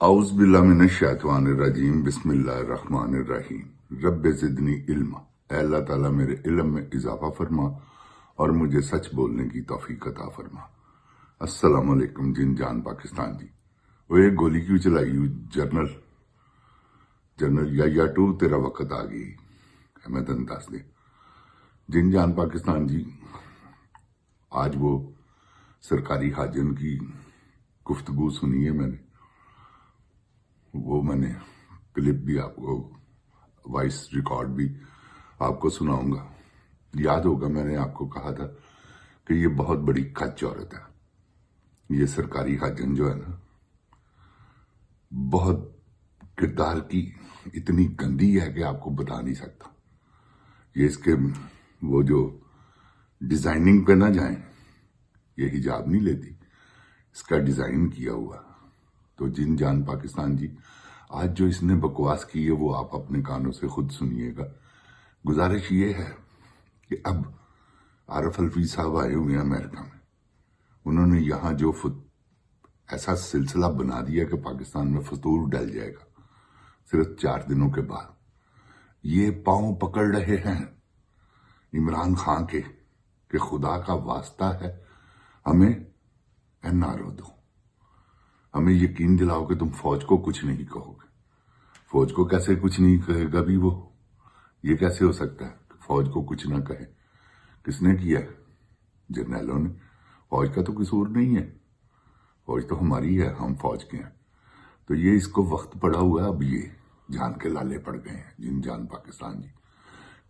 اعوذ باللہ من الشیطان الرجیم بسم اللہ الرحمن الرحیم رب زدنی علما۔ اے اللہ تعالیٰ میرے علم میں اضافہ فرما اور مجھے سچ بولنے کی توفیق عطا فرما۔ السلام علیکم جن جان پاکستان جی۔ وہ ایک گولی کیوں چلائی جنرل یا ٹو تیرا وقت آ گئی میں تن دس دے۔ جن جان پاکستان جی، آج وہ سرکاری حاجن کی گفتگو سنی ہے میں نے کلپ بھی آپ کو، وائس ریکارڈ بھی آپ کو سناؤں گا۔ یاد ہوگا میں نے آپ کو کہا تھا کہ یہ بہت بڑی کچ عورت ہے۔ یہ سرکاری حاجن جو ہے نا، بہت کردار کی اتنی گندی ہے کہ آپ کو بتا نہیں سکتا۔ یہ اس کے وہ جو ڈیزائننگ پہ نہ جائیں، یہ حجاب نہیں لیتی، اس کا ڈیزائن کیا ہوا۔ تو جن جان پاکستان جی، آج جو اس نے بکواس کی ہے وہ آپ اپنے کانوں سے خود سنیے گا۔ گزارش یہ ہے کہ اب عارف الفی صاحب آئے ہوئے ہیں امریکہ میں، انہوں نے یہاں جو ایسا سلسلہ بنا دیا کہ پاکستان میں فطور ڈل جائے گا صرف 4 دنوں کے بعد۔ یہ پاؤں پکڑ رہے ہیں عمران خان کے کہ خدا کا واسطہ ہے ہمیں این آر او دو، ہمیں یقین دلاؤ کہ تم فوج کو کچھ نہیں کہو گے۔ فوج کو کیسے کچھ نہیں کہے گا بھی وہ؟ یہ کیسے ہو سکتا ہے کہ فوج کو کچھ نہ کہے؟ کس نے کیا ہے؟ جرنیلوں نے۔ فوج کا تو قصور نہیں ہے، فوج تو ہماری ہے، ہم فوج کے ہیں۔ تو یہ اس کو وقت پڑا ہوا ہے، اب یہ جان کے لالے پڑ گئے ہیں جن جان پاکستان جی۔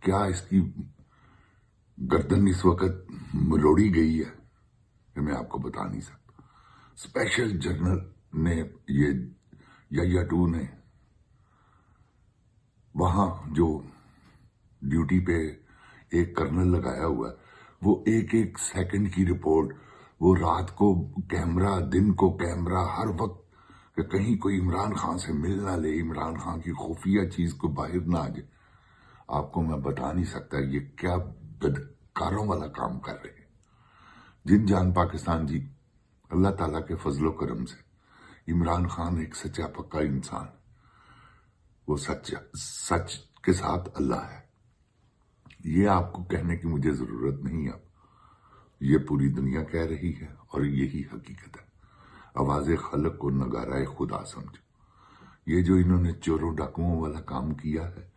کیا اس کی گردن اس وقت مروڑی گئی ہے کہ میں آپ کو بتا نہیں سکتا۔ اسپیشل جنرل نے یا ٹو نے وہاں جو ڈیوٹی پہ ایک کرنل لگایا ہوا ہے، وہ ایک سیکنڈ کی رپورٹ، وہ رات کو کیمرہ، دن کو کیمرہ، ہر وقت کہ کہیں کوئی عمران خان سے مل نہ لے، عمران خان کی خفیہ چیز کو باہر نہ آ جائے۔ آپ کو میں بتا نہیں سکتا یہ کیا بدکاروں والا کام کر رہے ہیں جن جان پاکستان جی۔ اللہ تعالیٰ کے فضل و کرم سے عمران خان ایک سچا پکا انسان، وہ سچ کے ساتھ اللہ ہے۔ یہ آپ کو کہنے کی مجھے ضرورت نہیں ہے، یہ پوری دنیا کہہ رہی ہے اور یہی حقیقت ہے۔ آواز خلق کو نگارہ خدا سمجھو۔ یہ جو انہوں نے چوروں ڈاکوؤں والا کام کیا ہے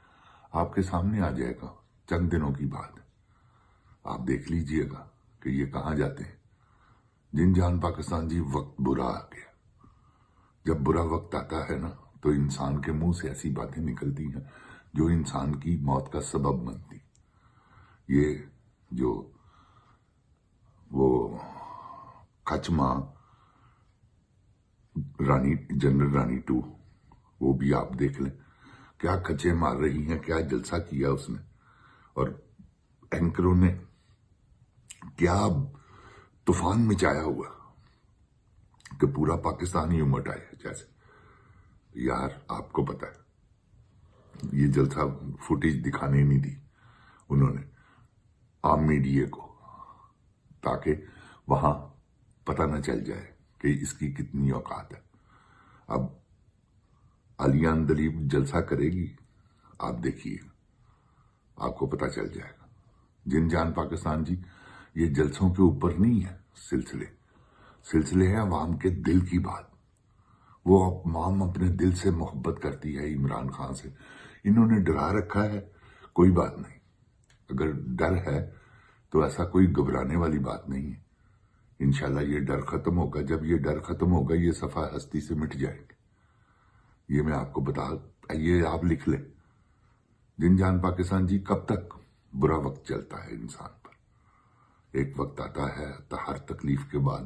آپ کے سامنے آ جائے گا، چند دنوں کی بات ہے، آپ دیکھ لیجئے گا کہ یہ کہاں جاتے ہیں۔ جن جان پاکستان جی، وقت برا آ گیا۔ جب برا وقت آتا ہے نا تو انسان کے منہ سے ایسی باتیں نکلتی ہیں جو انسان کی موت کا سبب بنتی۔ یہ جو وہ کچ ماں جنرل رانی 2، وہ بھی آپ دیکھ لیں کیا کچے مار رہی ہیں، کیا جلسہ کیا اس نے، اور اینکروں نے کیا طوفان مچایا ہوا کہ پورا پاکستان ہی امٹ آئے جیسے۔ یار آپ کو پتا ہے یہ جلسہ فوٹیج دکھانے نہیں دی انہوں نے عام میڈیا کو، تاکہ وہاں پتہ نہ چل جائے کہ اس کی کتنی اوقات ہے۔ اب علیان دلیپ جلسہ کرے گی، آپ دیکھیے، آپ کو پتہ چل جائے گا۔ جن جان پاکستان جی، یہ جلسوں کے اوپر نہیں ہے، سلسلے ہیں عوام کے دل کی بات۔ وہ عوام اپنے دل سے محبت کرتی ہے عمران خان سے۔ انہوں نے ڈرا رکھا ہے، کوئی بات نہیں، اگر ڈر ہے تو ایسا کوئی گھبرانے والی بات نہیں ہے۔ انشاءاللہ یہ ڈر ختم ہوگا، جب یہ ڈر ختم ہوگا یہ صفحہ ہستی سے مٹ جائے گے۔ یہ میں آپ کو یہ آپ لکھ لیں۔ جن جان پاکستان جی، کب تک برا وقت چلتا ہے انسان پر؟ ایک وقت آتا ہے ہر تکلیف کے بعد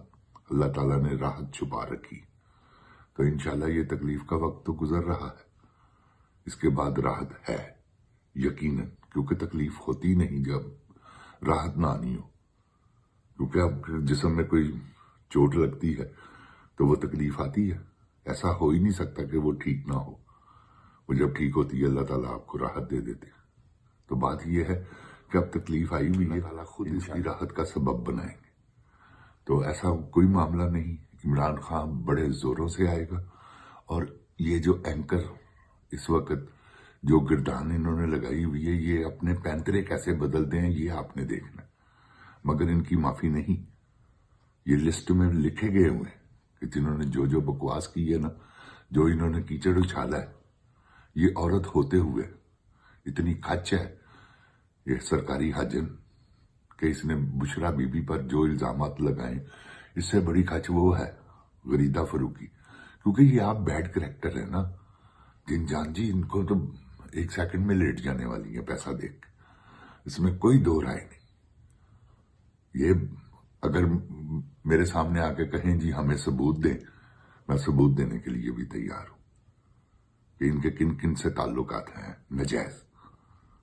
اللہ تعالیٰ نے راحت چھپا رکھی، تو انشاءاللہ یہ تکلیف کا وقت تو گزر رہا ہے، اس کے بعد راحت ہے یقیناً، کیونکہ تکلیف ہوتی نہیں جب راحت نہ آنی ہو۔ کیونکہ اب جسم میں کوئی چوٹ لگتی ہے تو وہ تکلیف آتی ہے، ایسا ہو ہی نہیں سکتا کہ وہ ٹھیک نہ ہو۔ وہ جب ٹھیک ہوتی ہے اللہ تعالیٰ آپ کو راحت دے دیتے ہیں۔ تو بات یہ ہے کہ اب تکلیف آئی ہوئی ہے، اللہ تعالیٰ خود اس کی راحت کا سبب بنائیں گے۔ تو ایسا کوئی معاملہ نہیں، عمران خان بڑے زوروں سے آئے گا اور یہ جو اینکر اس وقت جو گردان انہوں نے لگائی ہوئی ہے، یہ اپنے پینترے کیسے بدلتے ہیں یہ آپ نے دیکھنا، مگر ان کی معافی نہیں۔ یہ لسٹ میں لکھے گئے ہوئے ہیں کہ جنہوں نے جو بکواس کی ہے نا، جو انہوں نے کیچڑ اچھالا ہے، یہ عورت ہوتے ہوئے اتنی کھچ ہے یہ سرکاری حاجن کہ اس نے بشرا بی بی پر جو الزامات لگائیں، اس سے بڑی کھچ وہ ہے غریدہ فروخی، کیونکہ یہ آپ بیڈ کریکٹر ہیں نا جن جان جی، ان کو تو 1 سیکنڈ میں لیٹ جانے والی ہے پیسہ دیکھ کے، اس میں کوئی دو رائے نہیں۔ یہ اگر میرے سامنے آ کے کہیں جی ہمیں ثبوت دیں، میں ثبوت دینے کے لیے بھی تیار ہوں کہ ان کے کن کن سے تعلقات ہیں نجائز،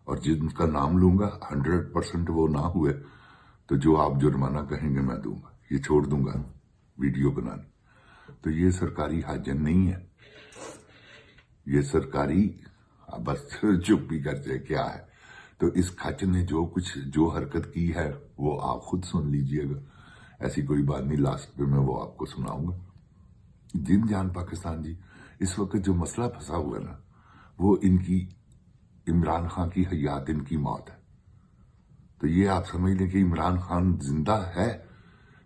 اور جن کا نام لوں گا 100% وہ نہ ہوئے تو جو آپ جرمانہ کہیں گے میں دوں گا، یہ چھوڑ دوں گا ویڈیو بنانے۔ تو یہ سرکاری حاجن نہیں ہے، یہ سرکاری بس چپ بھی کر جائے کیا ہے۔ تو اس کھچ نے جو حرکت کی ہے وہ آپ خود سن لیجئے گا، ایسی کوئی بات نہیں، لاسٹ پہ میں وہ آپ کو سناؤں گا۔ جن جان پاکستان جی، اس وقت جو مسئلہ پھنسا ہوا ہے نا، وہ ان کی عمران خان کی حیات، ان کی موت ہے۔ تو یہ آپ سمجھ لیں کہ عمران خان زندہ ہے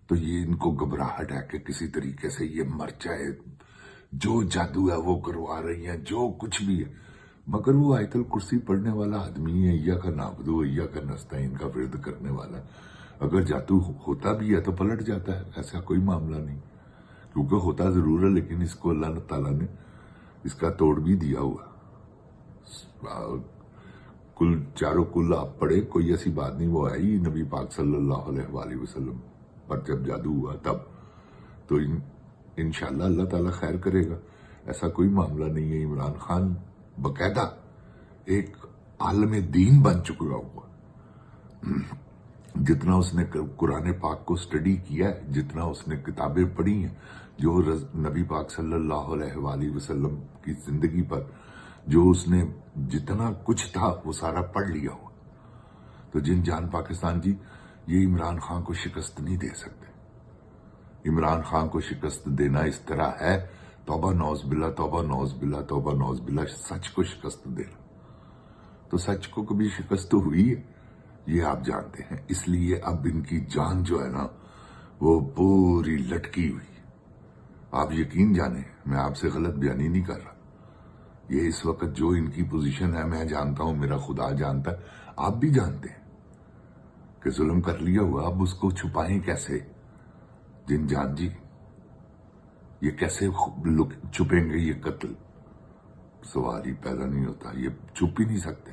تو یہ ان کو گھبراہٹ ہے کہ کسی طریقے سے یہ مر جائے، جو جادو ہے وہ کروا رہی ہیں، جو کچھ بھی ہے، مگر وہ آیت الکرسی پڑھنے والا آدمی ہے، ایاک نعبد و ایاک نستعین کا ورد کرنے والا، اگر جادو ہوتا بھی ہے تو پلٹ جاتا ہے، ایسا کوئی معاملہ نہیں، کیونکہ ہوتا ضرور ہے لیکن اس کو اللہ تعالیٰ نے اس کا توڑ بھی دیا ہوا۔ کل چاروں کل آپ پڑھے، کوئی ایسی بات نہیں، وہ آئی نبی پاک صلی اللہ علیہ وآلہ وسلم پر جب جادو ہوا تب، تو انشاءاللہ اللہ تعالیٰ خیر کرے گا، ایسا کوئی معاملہ نہیں ہے۔ عمران خان باقاعدہ ایک عالم دین بن چکا ہوا، جتنا اس نے قرآن پاک کو سٹڈی کیا ہے، جتنا اس نے کتابیں پڑھی ہیں، جو نبی پاک صلی اللہ علیہ وآلہ وسلم کی زندگی پر جو اس نے جتنا کچھ تھا وہ سارا پڑھ لیا ہوا۔ تو جن جان پاکستان جی، یہ عمران خان کو شکست نہیں دے سکتے۔ عمران خان کو شکست دینا اس طرح ہے، توبہ نوز باللہ، توبہ نوز باللہ، توبہ نوز باللہ، سچ کو شکست دینا۔ تو سچ کو کبھی شکست ہوئی ہے یہ آپ جانتے ہیں، اس لیے اب ان کی جان جو ہے نا وہ پوری لٹکی ہوئی۔ آپ یقین جانیں، میں آپ سے غلط بیانی نہیں کر رہا، یہ اس وقت جو ان کی پوزیشن ہے، میں جانتا ہوں، میرا خدا جانتا ہے، آپ بھی جانتے ہیں کہ ظلم کر لیا ہوا، اب اس کو چھپائیں کیسے؟ جن جان جی، یہ کیسے چھپیں گے؟ یہ قتل سوال ہی پیدا نہیں ہوتا، یہ چھپ ہی نہیں سکتے۔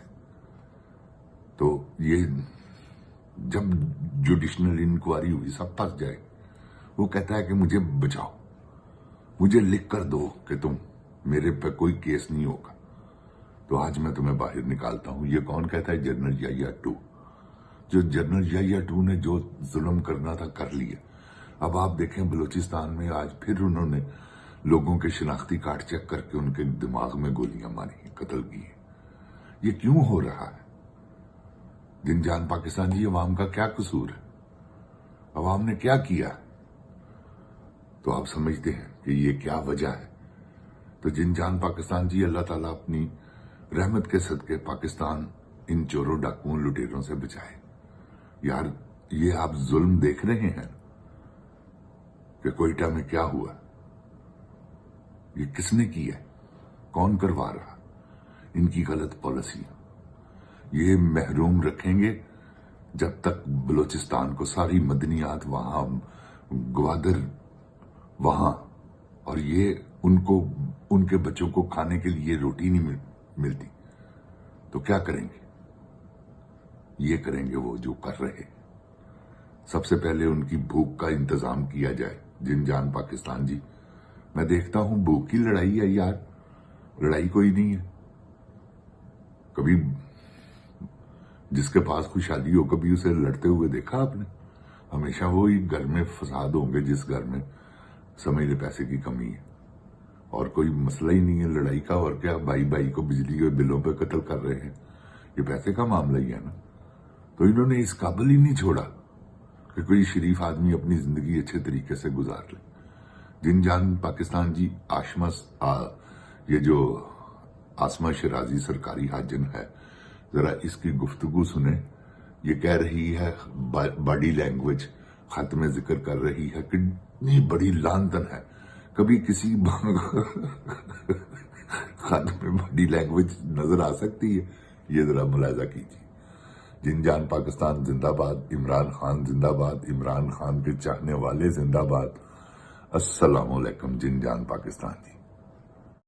تو یہ جب جوڈیشنل انکوائری ہوئی سب پھنس جائے، وہ کہتا ہے کہ مجھے بچاؤ، مجھے لکھ کر دو کہ تم میرے پہ کوئی کیس نہیں ہوگا، تو آج میں تمہیں باہر نکالتا ہوں۔ یہ کون کہتا ہے؟ جنرل یحییٰ 2، جو جنرل یحییٰ 2 نے جو ظلم کرنا تھا کر لیا۔ اب آپ دیکھیں بلوچستان میں آج پھر انہوں نے لوگوں کے شناختی کارڈ چیک کر کے ان کے دماغ میں گولیاں ماری ہیں، قتل کی ہیں۔ یہ کیوں ہو رہا ہے؟ جن جان پاکستان جی، عوام کا کیا قصور ہے؟ عوام نے کیا کیا؟ تو آپ سمجھتے ہیں کہ یہ کیا وجہ ہے؟ تو جن جان پاکستان جی، اللہ تعالیٰ اپنی رحمت کے صدقے پاکستان ان چوروں ڈاکوؤں لٹیروں سے بچائے۔ یار یہ آپ ظلم دیکھ رہے ہیں کہ کوئٹہ میں کیا ہوا، یہ کس نے کیا، کون کروا رہا؟ ان کی غلط پالیسی۔ یہ محروم رکھیں گے جب تک بلوچستان کو ساری مدنیات وہاں، گوادر وہاں، اور یہ ان کے بچوں کو کھانے کے لیے روٹی نہیں ملتی، تو کیا کریں گے؟ یہ کریں گے وہ جو کر رہے۔ سب سے پہلے ان کی بھوک کا انتظام کیا جائے۔ جن جان پاکستان جی، میں دیکھتا ہوں بھوک کی لڑائی ہے یار، لڑائی کوئی نہیں ہے۔ کبھی جس کے پاس خوشحالی ہو کبھی اسے لڑتے ہوئے دیکھا آپ نے؟ ہمیشہ وہی گھر میں فساد ہوں گے جس گھر میں سمجھ لے پیسے کی کمی ہے، اور کوئی مسئلہ ہی نہیں ہے لڑائی کا۔ اور کیا بھائی بھائی کو بجلی کے بلوں پہ قتل کر رہے ہیں، یہ پیسے کا معاملہ ہی ہے نا۔ تو انہوں نے اس قابل ہی نہیں چھوڑا کہ کوئی شریف آدمی اپنی زندگی اچھے طریقے سے گزار لے۔ جن جان پاکستان جی، یہ جو آسما شرازی سرکاری حاجن ہے، ذرا اس کی گفتگو سنیں. یہ کہہ رہی ہے باڈی لینگویج خط میں ذکر کر رہی ہے، کتنی بڑی لانتن ہے. کبھی کسی خط میں باڈی لینگویج نظر آ سکتی ہے؟ یہ ذرا ملاحظہ کیجیے. جن جان پاکستان زندہ باد، عمران خان زندہ باد، عمران خان کے چاہنے والے زندہ باد. السلام علیکم جن جان پاکستان جی.